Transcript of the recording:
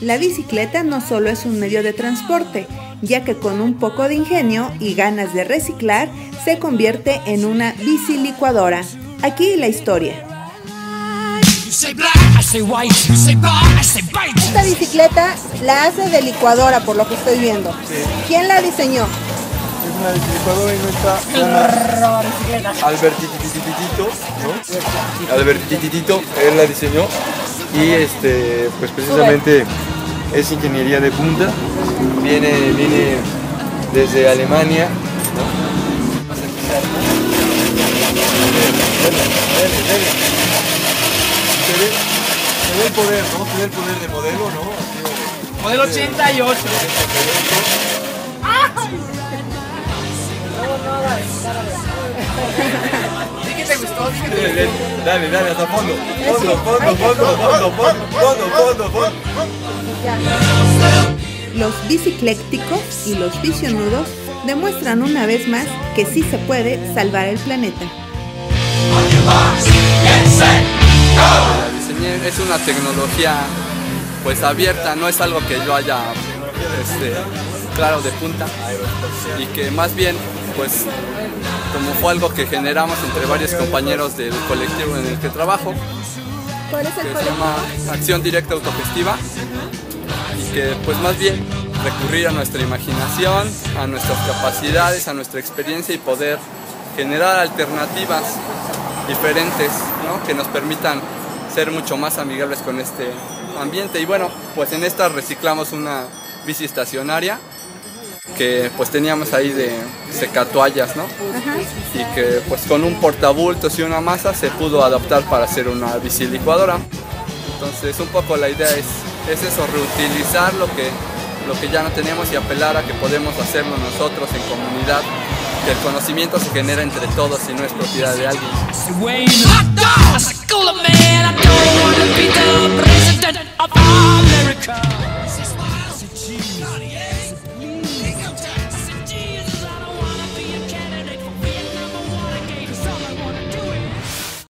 La bicicleta no solo es un medio de transporte, ya que con un poco de ingenio y ganas de reciclar, se convierte en una bicilicuadora. Aquí la historia. Esta bicicleta la hace de licuadora, por lo que estoy viendo. Sí. ¿Quién la diseñó? Es una bicilicuadora y no está Albertititito, ¿no? Albertititito, él la diseñó y pues precisamente es ingeniería de punta, viene desde Alemania, ¿no? Se ve el poder, ¿no? Se ve el poder de modelo, ¿no? Modelo 88. ¿Sí que te gustó? Dale, hasta fondo. Fondo. Los biciclécticos y los visionudos demuestran una vez más que sí se puede salvar el planeta. Es una tecnología pues abierta, no es algo que yo haya claro de punta, y que más bien pues como fue algo que generamos entre varios compañeros del colectivo en el que trabajo, ¿Cuál es el que se llama Acción Directa Autogestiva, y que pues más bien recurrir a nuestra imaginación, a nuestras capacidades, a nuestra experiencia y poder generar alternativas diferentes, ¿no? Que nos permitan ser mucho más amigables con este ambiente. Y bueno, pues en esta reciclamos una bici estacionaria que pues teníamos ahí de secatoallas, ¿no? Y que pues con un portabultos y una masa se pudo adaptar para hacer una bicilicuadora. Entonces un poco la idea es eso, reutilizar lo que ya no tenemos y apelar a que podemos hacerlo nosotros en comunidad, que el conocimiento se genera entre todos y no es propiedad de alguien.